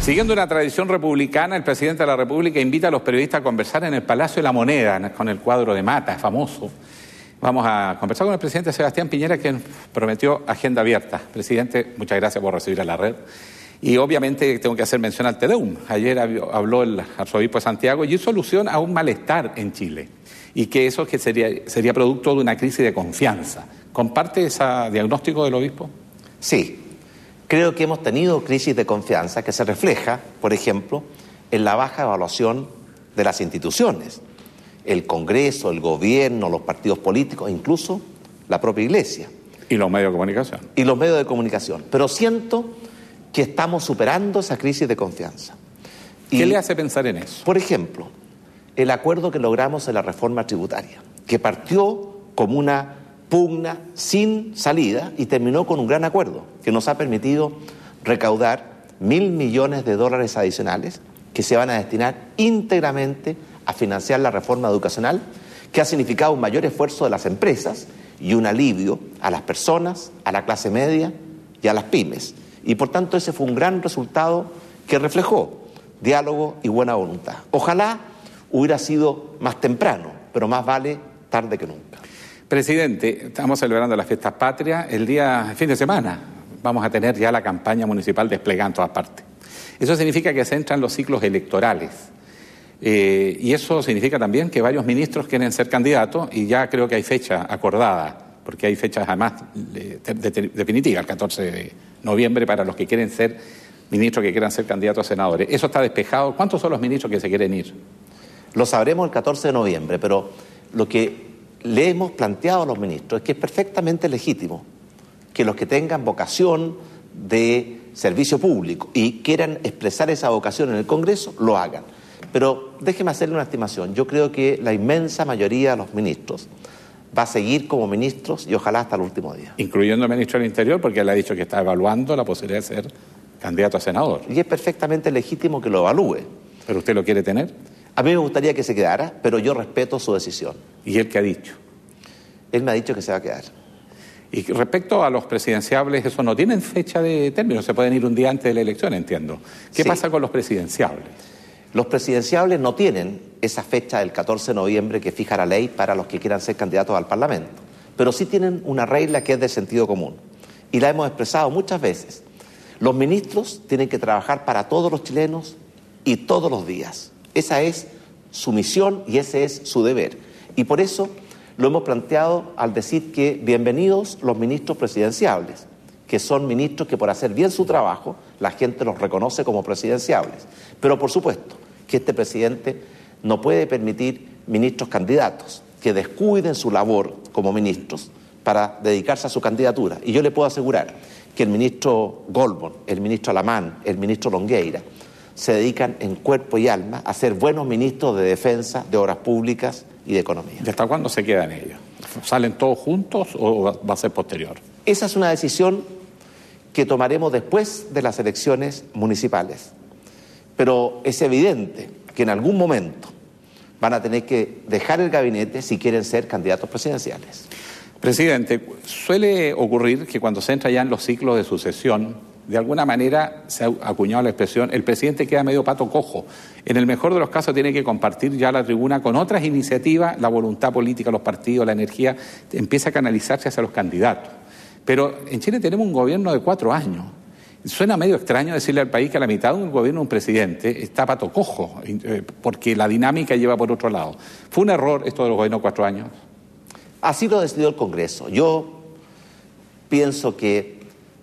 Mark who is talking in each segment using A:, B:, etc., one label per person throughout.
A: Siguiendo una tradición republicana, el presidente de la República invita a los periodistas a conversar en el Palacio de la Moneda, con el cuadro de Mata, famoso. Vamos a conversar con el presidente Sebastián Piñera, quien prometió agenda abierta. Presidente, muchas gracias por recibir a la red. Y obviamente tengo que hacer mención al Te Deum. Ayer habló el arzobispo de Santiago y hizo alusión a un malestar en Chile. Y que eso sería producto de una crisis de confianza. ¿Comparte ese diagnóstico del obispo?
B: Sí. Creo que hemos tenido crisis de confianza que se refleja, por ejemplo, en la baja evaluación de las instituciones. El Congreso, el gobierno, los partidos políticos, incluso la propia Iglesia.
A: Y los medios de comunicación.
B: Y los medios de comunicación. Pero siento que estamos superando esa crisis de confianza.
A: ¿Qué le hace pensar en eso?
B: Por ejemplo, el acuerdo que logramos en la reforma tributaria, que partió como una pugna sin salida y terminó con un gran acuerdo que nos ha permitido recaudar $1.000 millones adicionales que se van a destinar íntegramente a financiar la reforma educacional, que ha significado un mayor esfuerzo de las empresas y un alivio a las personas, a la clase media y a las pymes. Y por tanto ese fue un gran resultado que reflejó diálogo y buena voluntad. Ojalá hubiera sido más temprano, pero más vale tarde que nunca.
A: Presidente, estamos celebrando las fiestas patrias. El fin de semana vamos a tener ya la campaña municipal desplegada en todas partes. Eso significa que se entran los ciclos electorales. Y eso significa también que varios ministros quieren ser candidatos y ya creo que hay fecha acordada, porque hay fechas además definitivas, el 14 de noviembre, para los que quieren ser ministros, que quieran ser candidatos a senadores. Eso está despejado. ¿Cuántos son los ministros que se quieren ir?
B: Lo sabremos el 14 de noviembre, pero lo que le hemos planteado a los ministros es que es perfectamente legítimo que los que tengan vocación de servicio público y quieran expresar esa vocación en el Congreso, lo hagan. Pero déjeme hacerle una estimación. Yo creo que la inmensa mayoría de los ministros va a seguir como ministros y ojalá hasta el último día.
A: Incluyendo el ministro del Interior, porque él ha dicho que está evaluando la posibilidad de ser candidato a senador.
B: Y es perfectamente legítimo que lo evalúe.
A: ¿Pero usted lo quiere tener?
B: A mí me gustaría que se quedara, pero yo respeto su decisión.
A: ¿Y él qué ha dicho?
B: Él me ha dicho que se va a quedar.
A: Y respecto a los presidenciables, eso no tienen fecha de término, se pueden ir un día antes de la elección, entiendo. ¿Qué pasa con los presidenciables?
B: Los presidenciables no tienen esa fecha del 14 de noviembre que fija la ley para los que quieran ser candidatos al Parlamento, pero sí tienen una regla que es de sentido común, y la hemos expresado muchas veces. Los ministros tienen que trabajar para todos los chilenos y todos los días. Esa es su misión y ese es su deber. Y por eso lo hemos planteado al decir que bienvenidos los ministros presidenciables, que son ministros que por hacer bien su trabajo la gente los reconoce como presidenciables. Pero por supuesto que este presidente no puede permitir ministros candidatos que descuiden su labor como ministros para dedicarse a su candidatura. Y yo le puedo asegurar que el ministro Goldborn, el ministro Alamán, el ministro Longueira se dedican en cuerpo y alma a ser buenos ministros de defensa, de obras públicas y de economía.
A: ¿Y hasta cuándo se quedan ellos? ¿Salen todos juntos o va a ser posterior?
B: Esa es una decisión que tomaremos después de las elecciones municipales. Pero es evidente que en algún momento van a tener que dejar el gabinete si quieren ser candidatos presidenciales.
A: Presidente, suele ocurrir que cuando se entra ya en los ciclos de sucesión, de alguna manera se ha acuñado la expresión, el presidente queda medio pato cojo. En el mejor de los casos tiene que compartir ya la tribuna con otras iniciativas, la voluntad política, los partidos, la energía, empieza a canalizarse hacia los candidatos. Pero en Chile tenemos un gobierno de 4 años. Suena medio extraño decirle al país que a la mitad de un gobierno, un presidente, está pato cojo, porque la dinámica lleva por otro lado. ¿Fue un error esto de los gobiernos de 4 años?
B: Así lo decidió el Congreso. Yo pienso que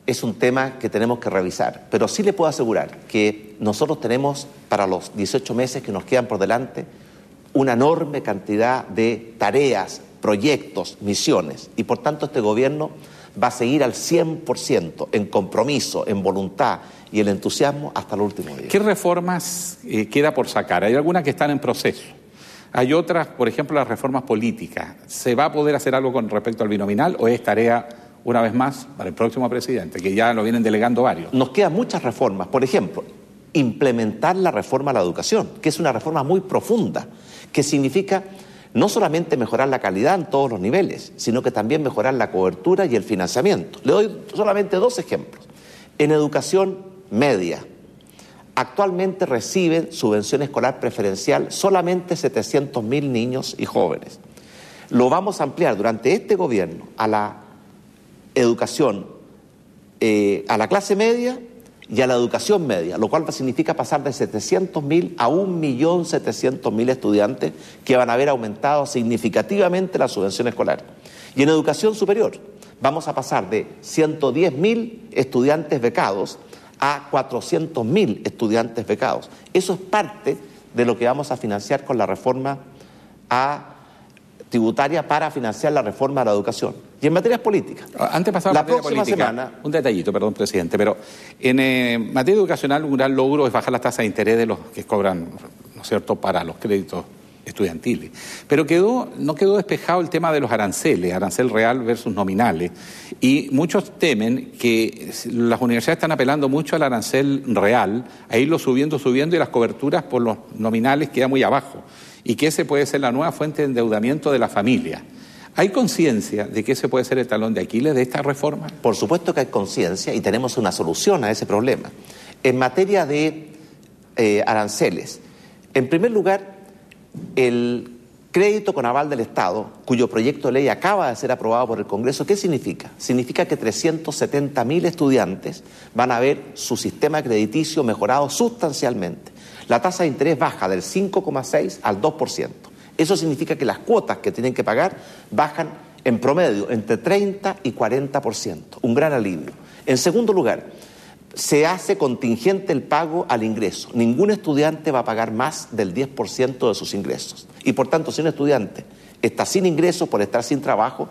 B: es un tema que tenemos que revisar, pero sí le puedo asegurar que nosotros tenemos para los 18 meses que nos quedan por delante una enorme cantidad de tareas, proyectos, misiones, y por tanto este gobierno va a seguir al 100% en compromiso, en voluntad y el entusiasmo hasta el último día.
A: ¿Qué reformas queda por sacar? Hay algunas que están en proceso. Hay otras, por ejemplo, las reformas políticas. ¿Se va a poder hacer algo con respecto al binominal o es tarea, una vez más, para el próximo presidente, que ya lo vienen delegando varios?
B: Nos quedan muchas reformas. Por ejemplo, implementar la reforma a la educación, que es una reforma muy profunda, que significa no solamente mejorar la calidad en todos los niveles, sino que también mejorar la cobertura y el financiamiento. Le doy solamente 2 ejemplos. En educación media Actualmente reciben subvención escolar preferencial solamente 700.000 niños y jóvenes. Lo vamos a ampliar durante este gobierno a la educación, a la clase media y a la educación media, lo cual significa pasar de 700.000 a 1.700.000 estudiantes que van a haber aumentado significativamente la subvención escolar. Y en educación superior vamos a pasar de 110.000 estudiantes becados a 400.000 estudiantes becados. Eso es parte de lo que vamos a financiar con la reforma tributaria para financiar la reforma de la educación. Y en materias políticas.
A: Antes pasaba
B: la
A: materia
B: próxima
A: política,
B: semana.
A: Un detallito, perdón, presidente, pero en materia educacional un gran logro es bajar las tasas de interés de los que cobran, ¿no es cierto?, para los créditos estudiantiles. Pero no quedó despejado el tema de los aranceles, arancel real versus nominales. Y muchos temen que las universidades están apelando mucho al arancel real, a irlo subiendo y las coberturas por los nominales quedan muy abajo. Y que ese puede ser la nueva fuente de endeudamiento de la familia. ¿Hay conciencia de que ese puede ser el talón de Aquiles de esta reforma?
B: Por supuesto que hay conciencia y tenemos una solución a ese problema. En materia de aranceles, en primer lugar, el crédito con aval del Estado, cuyo proyecto de ley acaba de ser aprobado por el Congreso, ¿qué significa? Significa que 370.000 estudiantes van a ver su sistema crediticio mejorado sustancialmente. La tasa de interés baja del 5,6 al 2%. Eso significa que las cuotas que tienen que pagar bajan en promedio entre 30 y 40%. Un gran alivio. En segundo lugar, se hace contingente el pago al ingreso. Ningún estudiante va a pagar más del 10% de sus ingresos. Y por tanto, si un estudiante está sin ingresos por estar sin trabajo,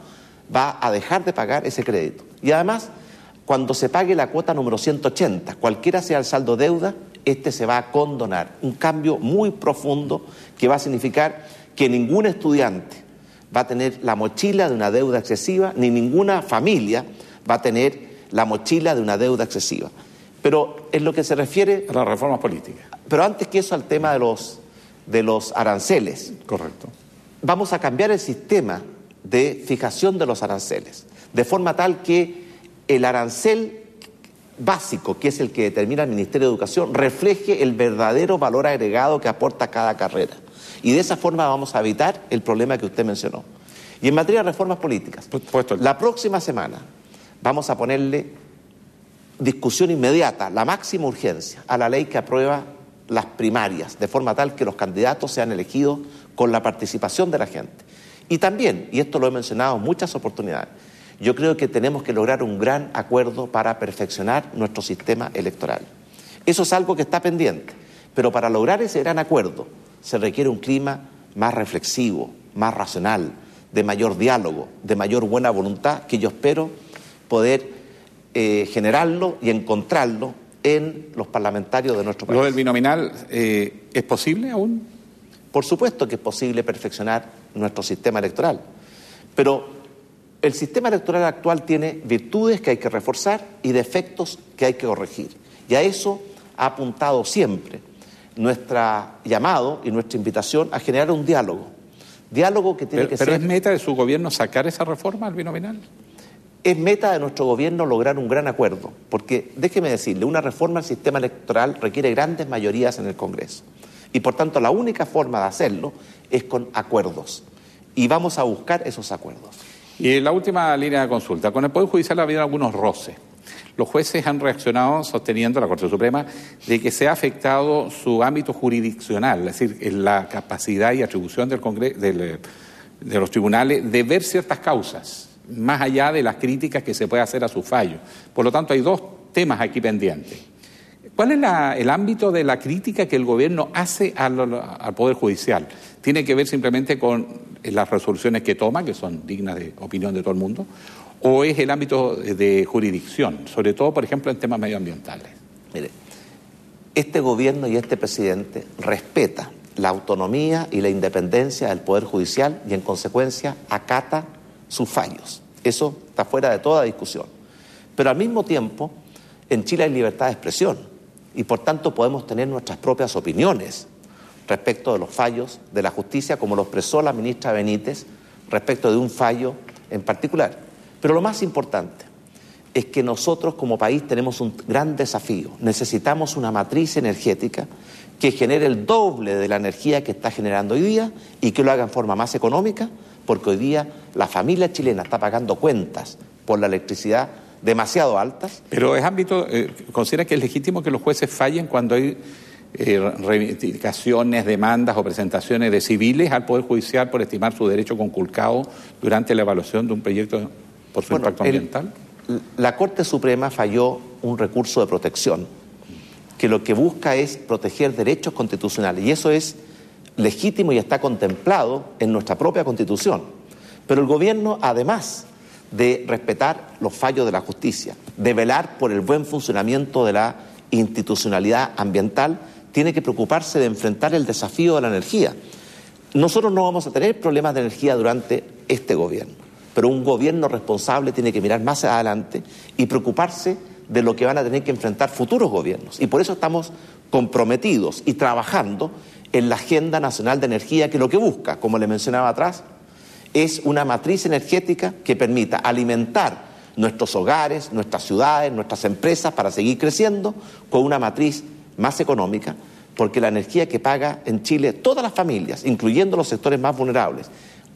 B: va a dejar de pagar ese crédito. Y además, cuando se pague la cuota número 180, cualquiera sea el saldo deuda, este se va a condonar. Un cambio muy profundo que va a significar que ningún estudiante va a tener la mochila de una deuda excesiva, ni ninguna familia va a tener la mochila de una deuda excesiva. Pero en lo que se refiere
A: a las reformas políticas.
B: Pero antes que eso, al tema de los aranceles.
A: Correcto.
B: Vamos a cambiar el sistema de fijación de los aranceles, de forma tal que el arancel básico, que es el que determina el Ministerio de Educación, refleje el verdadero valor agregado que aporta cada carrera. Y de esa forma vamos a evitar el problema que usted mencionó. Y en materia de reformas políticas, la próxima semana vamos a ponerle discusión inmediata, la máxima urgencia, a la ley que aprueba las primarias, de forma tal que los candidatos sean elegidos con la participación de la gente. Y también, y esto lo he mencionado en muchas oportunidades, yo creo que tenemos que lograr un gran acuerdo para perfeccionar nuestro sistema electoral. Eso es algo que está pendiente, pero para lograr ese gran acuerdo se requiere un clima más reflexivo, más racional, de mayor diálogo, de mayor buena voluntad, que yo espero poder generarlo y encontrarlo en los parlamentarios de nuestro país.
A: ¿Lo del binominal es posible aún?
B: Por supuesto que es posible perfeccionar nuestro sistema electoral, pero el sistema electoral actual tiene virtudes que hay que reforzar y defectos que hay que corregir. Y a eso ha apuntado siempre nuestro llamado y nuestra invitación a generar un diálogo. Diálogo que tiene que ser...
A: ¿Pero es meta de su gobierno sacar esa reforma al binominal?
B: Es meta de nuestro gobierno lograr un gran acuerdo, porque déjeme decirle, una reforma al sistema electoral requiere grandes mayorías en el Congreso. Y por tanto la única forma de hacerlo es con acuerdos. Y vamos a buscar esos acuerdos.
A: Y en la última línea de consulta, con el Poder Judicial ha habido algunos roces. Los jueces han reaccionado sosteniendo, la Corte Suprema, de que se ha afectado su ámbito jurisdiccional, es decir, la capacidad y atribución de los tribunales de ver ciertas causas, más allá de las críticas que se puede hacer a su fallo. Por lo tanto, hay dos temas aquí pendientes. ¿Cuál es el ámbito de la crítica que el gobierno hace al Poder Judicial? ¿Tiene que ver simplemente con las resoluciones que toma, que son dignas de opinión de todo el mundo? ¿O es el ámbito de jurisdicción, sobre todo, por ejemplo, en temas medioambientales?
B: Mire, este gobierno y este presidente respeta la autonomía y la independencia del Poder Judicial y, en consecuencia, acata sus fallos. Eso está fuera de toda discusión. Pero al mismo tiempo, en Chile hay libertad de expresión y, por tanto, podemos tener nuestras propias opiniones respecto de los fallos de la justicia, como lo expresó la ministra Benítez respecto de un fallo en particular. Pero lo más importante es que nosotros como país tenemos un gran desafío. Necesitamos una matriz energética que genere el doble de la energía que está generando hoy día y que lo haga en forma más económica, porque hoy día la familia chilena está pagando cuentas por la electricidad demasiado altas.
A: Pero es ámbito, ¿considera que es legítimo que los jueces fallen cuando hay reivindicaciones, demandas o presentaciones de civiles al Poder Judicial por estimar su derecho conculcado durante la evaluación de un proyecto por su impacto ambiental?
B: La Corte Suprema falló un recurso de protección que lo que busca es proteger derechos constitucionales, y eso es legítimo y está contemplado en nuestra propia Constitución. Pero el gobierno, además de respetar los fallos de la justicia, de velar por el buen funcionamiento de la institucionalidad ambiental, tiene que preocuparse de enfrentar el desafío de la energía. Nosotros no vamos a tener problemas de energía durante este gobierno, pero un gobierno responsable tiene que mirar más adelante y preocuparse de lo que van a tener que enfrentar futuros gobiernos. Y por eso estamos comprometidos y trabajando en la Agenda Nacional de Energía, que lo que busca, como le mencionaba atrás, es una matriz energética que permita alimentar nuestros hogares, nuestras ciudades, nuestras empresas para seguir creciendo con una matriz más económica, porque la energía que paga en Chile todas las familias, incluyendo los sectores más vulnerables,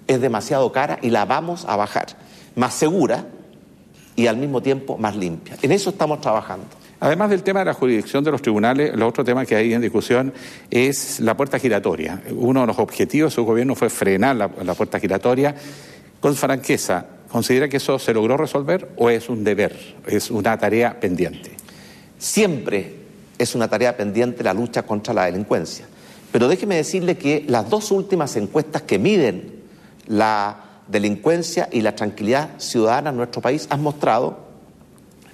B: es demasiado cara y la vamos a bajar, más segura y al mismo tiempo más limpia. En eso estamos trabajando.
A: Además del tema de la jurisdicción de los tribunales, el otro tema que hay en discusión es la puerta giratoria. Uno de los objetivos de su gobierno fue frenar la puerta giratoria. Con franqueza, ¿considera que eso se logró resolver o es un deber, es una tarea pendiente?
B: Siempre es una tarea pendiente la lucha contra la delincuencia. Pero déjeme decirle que las dos últimas encuestas que miden la delincuencia y la tranquilidad ciudadana en nuestro país han mostrado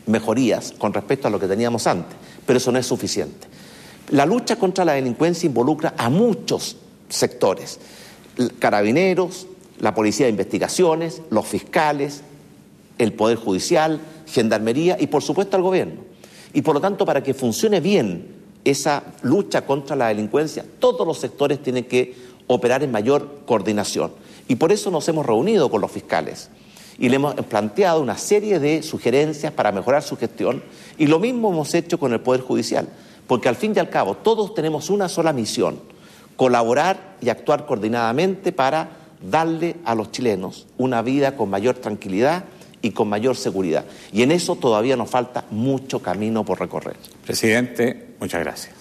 B: mejorías con respecto a lo que teníamos antes, pero eso no es suficiente. La lucha contra la delincuencia involucra a muchos sectores: carabineros, la policía de investigaciones, los fiscales, el Poder Judicial, Gendarmería y por supuesto al gobierno. Y por lo tanto, para que funcione bien esa lucha contra la delincuencia, todos los sectores tienen que operar en mayor coordinación. Y por eso nos hemos reunido con los fiscales y le hemos planteado una serie de sugerencias para mejorar su gestión, y lo mismo hemos hecho con el Poder Judicial, porque al fin y al cabo todos tenemos una sola misión: colaborar y actuar coordinadamente para darle a los chilenos una vida con mayor tranquilidad y con mayor seguridad. Y en eso todavía nos falta mucho camino por recorrer.
A: Presidente, muchas gracias.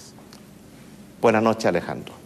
B: Buenas noches, Alejandro.